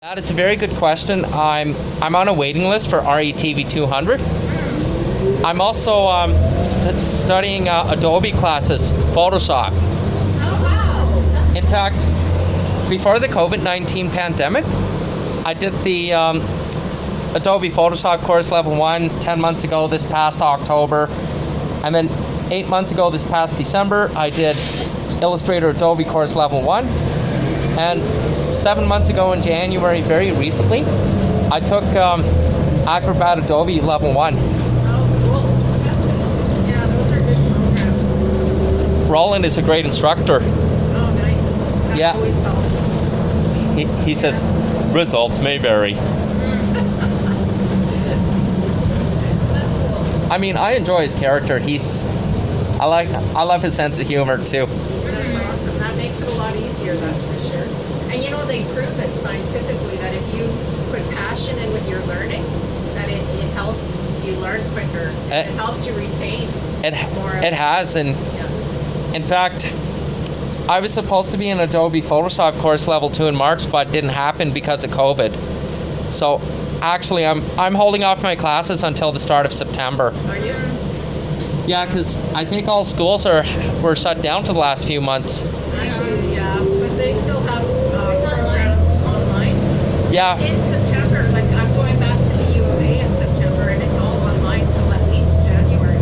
That is a very good question. I'm on a waiting list for RETV 200. I'm also studying Adobe classes, Photoshop. Oh wow! In fact, before the COVID-19 pandemic, I did the Adobe Photoshop course level 1 10 months ago this past October. And then 8 months ago this past December, I did Illustrator Adobe course level 1. And 7 months ago in January, very recently, I took Acrobat Adobe level 1. Oh, cool. That's cool. Yeah, those are good programs. Roland is a great instructor. Oh, nice. That Yeah. always helps. He says, results may vary. That's cool. I mean, I enjoy his character. I love his sense of humor too. That's awesome. That makes it a lot easier, that's for sure. And you know, they prove it scientifically that if you put passion in with your learning, that it helps you learn quicker. It helps you retain more. It has, and Yeah. in fact, I was supposed to be in Adobe Photoshop course level 2 in March, but it didn't happen because of COVID. So actually, I'm holding off my classes until the start of September. Are you? Yeah, because I think all schools were shut down for the last few months. Actually, yeah. But they still have programs online. Yeah, In September, like I'm going back to the U of A in September, and it's all online till at least January.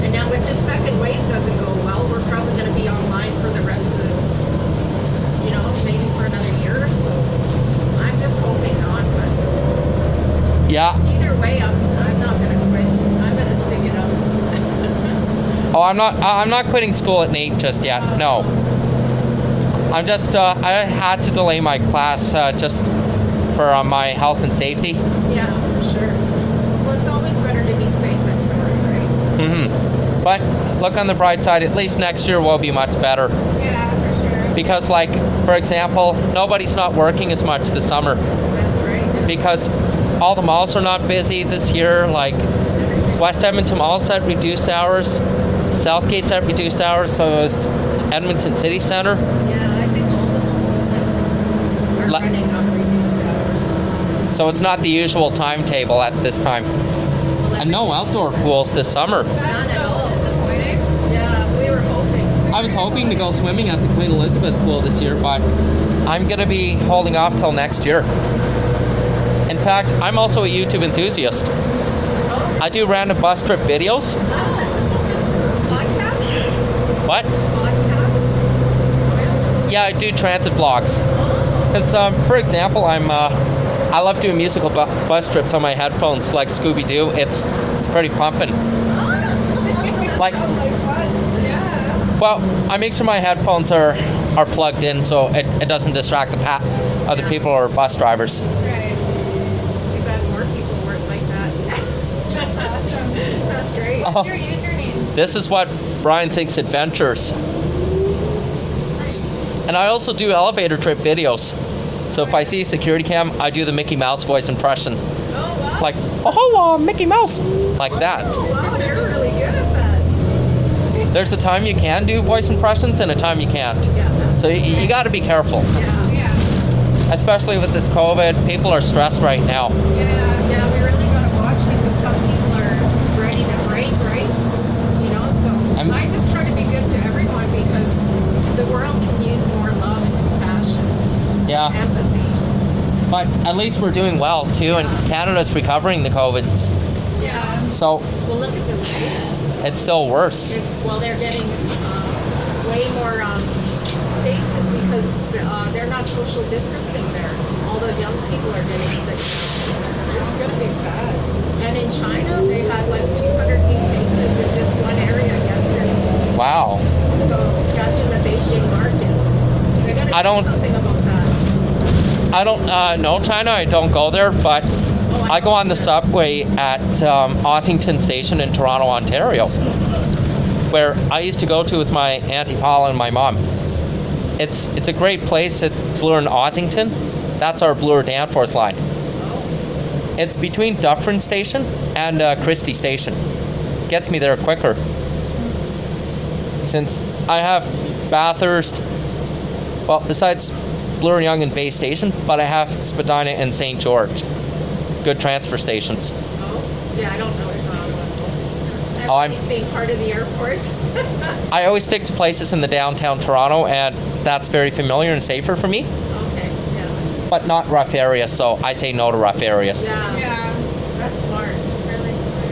And now, if this second wave doesn't go well, we're probably going to be online for the rest of the, maybe for another year or so. I'm just hoping not, but yeah. either way, I'm not going to quit. I'm going to stick it out. Oh, I'm not quitting school at Nate just yet. No. I'm just I had to delay my class just for my health and safety. Yeah, for sure. Well, it's always better to be safe than sorry, right? Mm-hmm. But look on the bright side. At least next year will be much better. Yeah, for sure. Because, like, for example, nobody's not working as much this summer That's right. because all the malls are not busy this year. Like, West Edmonton Mall's at reduced hours, Southgate's at reduced hours, so is Edmonton City Centre. Yeah, I think all the malls are running on reduced hours. So it's not the usual timetable at this time. And no outdoor pools this summer. That's so disappointing. Yeah, we were hoping. I was hoping to go swimming at the Queen Elizabeth pool this year, but I'm going to be holding off till next year. In fact, I'm also a YouTube enthusiast. Oh, I do random bus trip videos. podcasts? What? Podcasts? Yeah, I do transit vlogs. Because, for example, I love doing musical bus trips on my headphones, like Scooby-Doo. It's pretty pumping. Like, Sounds like fun. Yeah. well, I make sure my headphones are plugged in so it doesn't distract the other people or bus drivers. Right. It's too bad more people weren't like that. That's awesome. That's great. Oh. What's your username? This is what Brian thinks adventures. And I also do elevator trip videos. So if I see a security cam, I do the Mickey Mouse voice impression. Oh, wow. Like, oh, Mickey Mouse. Like that. Oh, wow, you're really good at that. There's a time you can do voice impressions and a time you can't. Yeah. So you got to be careful. Yeah. Yeah. Especially with this COVID. People are stressed right now. Yeah. Yeah, we really got to watch because some people are ready to break, right? So I just try to be good to everyone because the world can use more love and compassion, Yeah. empathy. But at least we're doing well too, and Canada's recovering the COVIDs. Yeah. So Well, look at the States. it's still worse. They're getting way more cases because they're not social distancing there. All the young people are getting sick. It's going to be bad. And in China, they had like 200 new cases in just one area yesterday. Wow. So that's in the Beijing market. They're going to do something about that. I don't know China. I don't go there, but I go on the subway at Ossington Station in Toronto, Ontario, where I used to go to with my Auntie Paula and my mom. It's a great place at Bloor and Ossington. That's our Bloor Danforth line. It's between Dufferin Station and Christie Station. Gets me there quicker. Since I have Bathurst, well, besides Bloor Young and Bay Station, but I have Spadina and St. George. Good transfer stations. Oh, yeah, I don't know Toronto at all. Oh, I've only seen part of the airport. I always stick to places in the downtown Toronto, and that's very familiar and safer for me, Okay, yeah. but not rough areas, so I say no to rough areas. Yeah, that's smart. Really smart.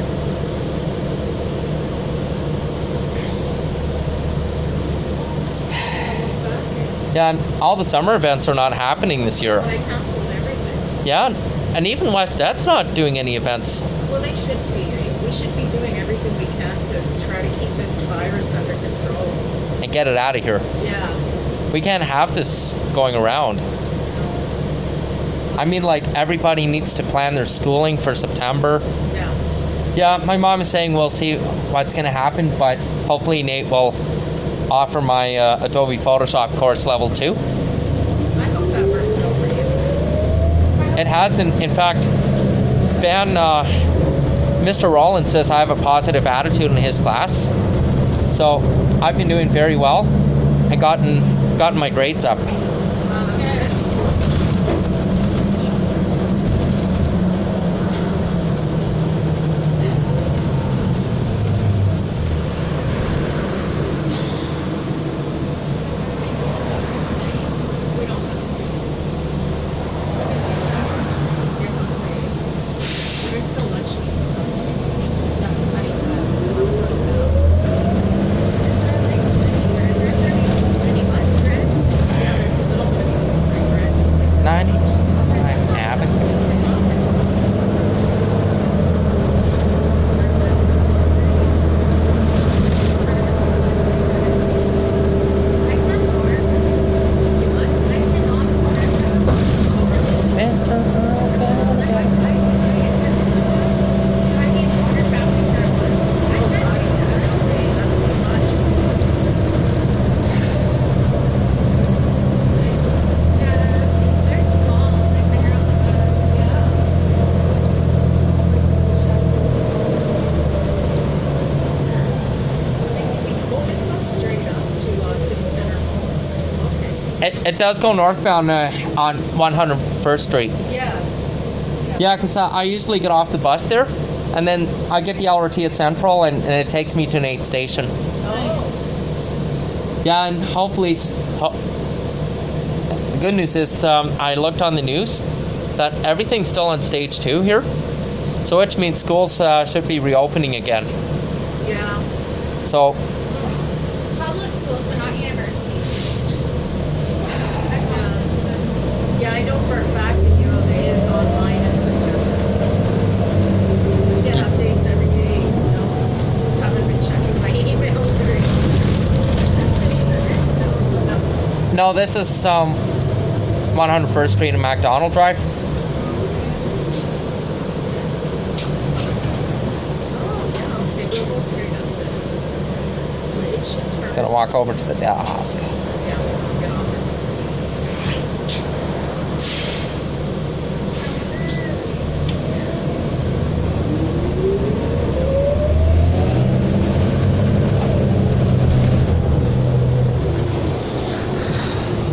Almost back. Yeah, and all the summer events are not happening this year. Well, they canceled everything. Yeah, and even West Ed's not doing any events. Well, they should be. We should be doing everything we can to try to keep this virus under control. And get it out of here. Yeah. We can't have this going around. I mean, like, everybody needs to plan their schooling for September. Yeah. Yeah, my mom is saying we'll see what's going to happen, but hopefully Nate will offer my Adobe Photoshop course level 2. I hope that works out for you. It has, in fact, Mr. Rollins says I have a positive attitude in his class. So I've been doing very well and gotten my grades up. That's good. There's still lunch meetings. No, I mean, yeah, there's a little bit of free bread, just like 90? I haven't. Mr. Earl's gonna go. That's too much. Oh, this goes straight up to City Center Mall. Okay. It does go northbound on 101st Street. Yeah. Yeah, because I usually get off the bus there, and then I get the LRT at Central, and it takes me to Nate Station. Oh. Yeah, and hopefully, the good news is I looked on the news that everything's still on stage 2 here, so which means schools should be reopening again. Yeah. So Public schools, but not universities. Yeah, I know for a fact that U of A is online in September. So I get updates every day. You know, just haven't been checking my email during. no, this is 101st Street and MacDonald Drive. Oh yeah. Okay, we'll go straight up to. It should turn. Gonna walk over to the desk. Yeah, let's get off it.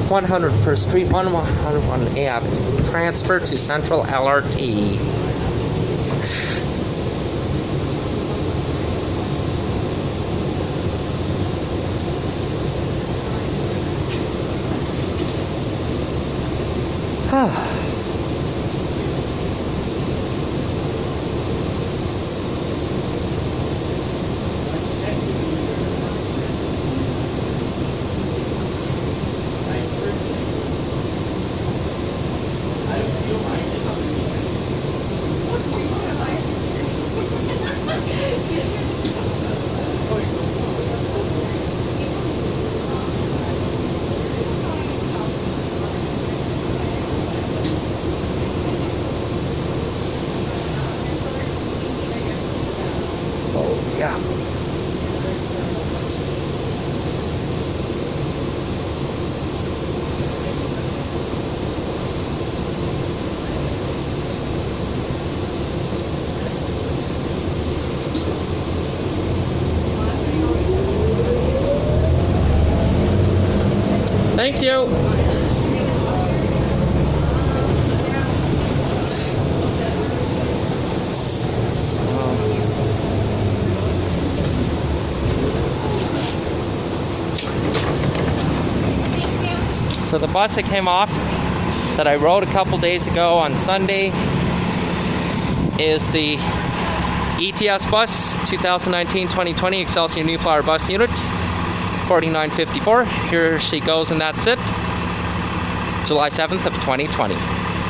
101st Street, 101 Avenue. Transfer to Central LRT. Oh, yeah. Thank you. So the bus that came off that I rode a couple days ago on Sunday is the ETS bus 2019-2020 Excelsior New Flower Bus Unit 4954. Here she goes, and that's it. July 7th of 2020.